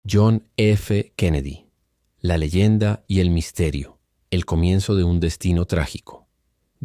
John F. Kennedy. La leyenda y el misterio. El comienzo de un destino trágico.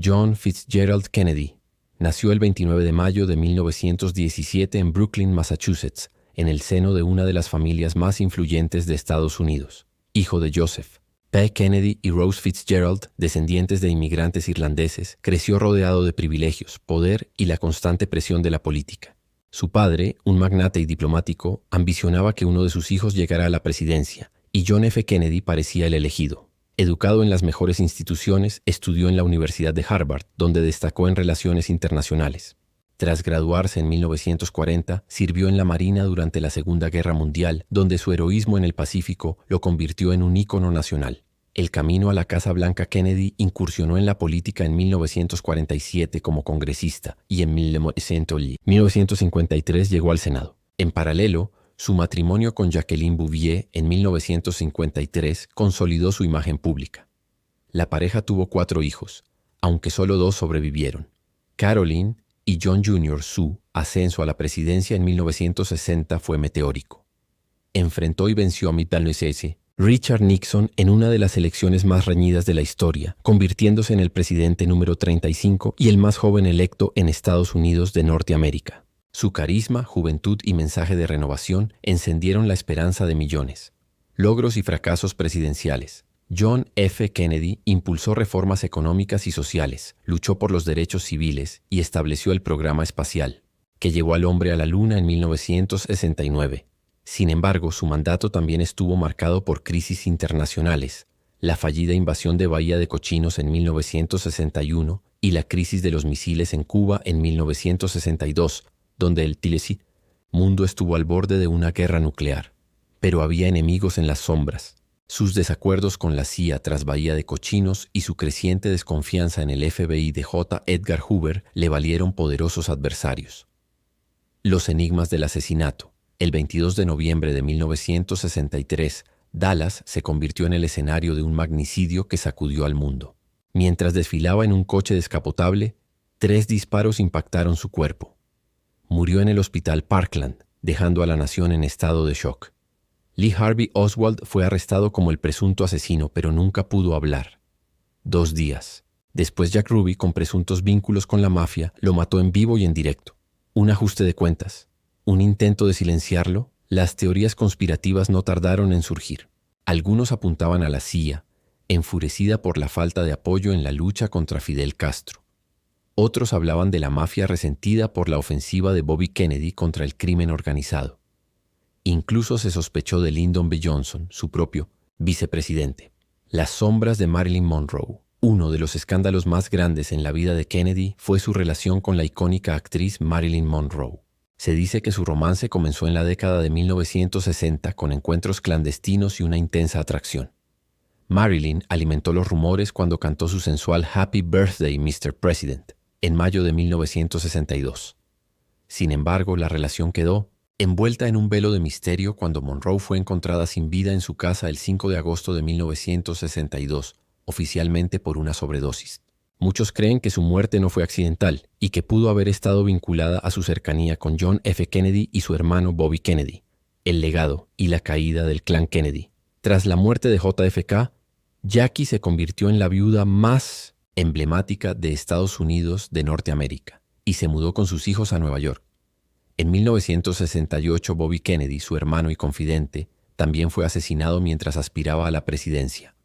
John Fitzgerald Kennedy nació el 29 de mayo de 1917 en Brookline, Massachusetts, en el seno de una de las familias más influyentes de Estados Unidos. Hijo de Joseph P. Kennedy y Rose Fitzgerald, descendientes de inmigrantes irlandeses, creció rodeado de privilegios, poder y la constante presión de la política. Su padre, un magnate y diplomático, ambicionaba que uno de sus hijos llegara a la presidencia, y John F. Kennedy parecía el elegido. Educado en las mejores instituciones, estudió en la Universidad de Harvard, donde destacó en relaciones internacionales. Tras graduarse en 1940, sirvió en la Marina durante la Segunda Guerra Mundial, donde su heroísmo en el Pacífico lo convirtió en un ícono nacional. El camino a la Casa Blanca. Kennedy incursionó en la política en 1947 como congresista y en 1953 llegó al Senado. En paralelo, su matrimonio con Jacqueline Bouvier en 1953 consolidó su imagen pública. La pareja tuvo 4 hijos, aunque solo 2 sobrevivieron. Caroline y John Jr. Su ascenso a la presidencia en 1960 fue meteórico. Enfrentó y venció a Mitt Romney, Richard Nixon en una de las elecciones más reñidas de la historia, convirtiéndose en el presidente número 35 y el más joven electo en Estados Unidos de Norteamérica. Su carisma, juventud y mensaje de renovación encendieron la esperanza de millones. Logros y fracasos presidenciales. John F. Kennedy impulsó reformas económicas y sociales, luchó por los derechos civiles y estableció el programa espacial, que llevó al hombre a la Luna en 1969. Sin embargo, su mandato también estuvo marcado por crisis internacionales, la fallida invasión de Bahía de Cochinos en 1961 y la crisis de los misiles en Cuba en 1962, donde el mundo estuvo al borde de una guerra nuclear. Pero había enemigos en las sombras. Sus desacuerdos con la CIA tras Bahía de Cochinos y su creciente desconfianza en el FBI de J. Edgar Hoover le valieron poderosos adversarios. Los enigmas del asesinato. El 22 de noviembre de 1963, Dallas se convirtió en el escenario de un magnicidio que sacudió al mundo. Mientras desfilaba en un coche descapotable, 3 disparos impactaron su cuerpo. Murió en el hospital Parkland, dejando a la nación en estado de shock. Lee Harvey Oswald fue arrestado como el presunto asesino, pero nunca pudo hablar. 2 días. Después Jack Ruby, con presuntos vínculos con la mafia, lo mató en vivo y en directo. Un ajuste de cuentas. Un intento de silenciarlo. Las teorías conspirativas no tardaron en surgir. Algunos apuntaban a la CIA, enfurecida por la falta de apoyo en la lucha contra Fidel Castro. Otros hablaban de la mafia resentida por la ofensiva de Bobby Kennedy contra el crimen organizado. Incluso se sospechó de Lyndon B. Johnson, su propio vicepresidente. Las sombras de Marilyn Monroe. Uno de los escándalos más grandes en la vida de Kennedy fue su relación con la icónica actriz Marilyn Monroe. Se dice que su romance comenzó en la década de 1960 con encuentros clandestinos y una intensa atracción. Marilyn alimentó los rumores cuando cantó su sensual Happy Birthday, Mr. President, en mayo de 1962. Sin embargo, la relación quedó envuelta en un velo de misterio cuando Monroe fue encontrada sin vida en su casa el 5 de agosto de 1962, oficialmente por una sobredosis. Muchos creen que su muerte no fue accidental y que pudo haber estado vinculada a su cercanía con John F. Kennedy y su hermano Bobby Kennedy, el legado y la caída del clan Kennedy. Tras la muerte de JFK, Jackie se convirtió en la viuda más emblemática de Estados Unidos de Norteamérica y se mudó con sus hijos a Nueva York. En 1968, Bobby Kennedy, su hermano y confidente, también fue asesinado mientras aspiraba a la presidencia.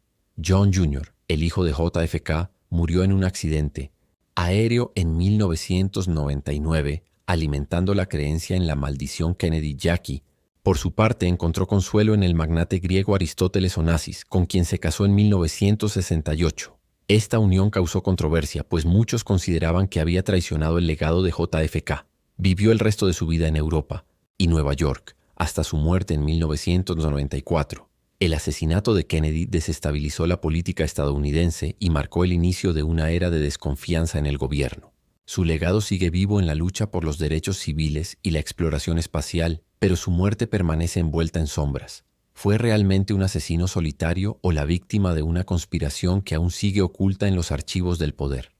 John Jr., el hijo de JFK, murió en un accidente aéreo en 1999, alimentando la creencia en la maldición Kennedy-Jackie. Por su parte, encontró consuelo en el magnate griego Aristóteles Onassis, con quien se casó en 1968. Esta unión causó controversia, pues muchos consideraban que había traicionado el legado de JFK. Vivió el resto de su vida en Europa y Nueva York, hasta su muerte en 1994. El asesinato de Kennedy desestabilizó la política estadounidense y marcó el inicio de una era de desconfianza en el gobierno. Su legado sigue vivo en la lucha por los derechos civiles y la exploración espacial, pero su muerte permanece envuelta en sombras. ¿Fue realmente un asesino solitario o la víctima de una conspiración que aún sigue oculta en los archivos del poder?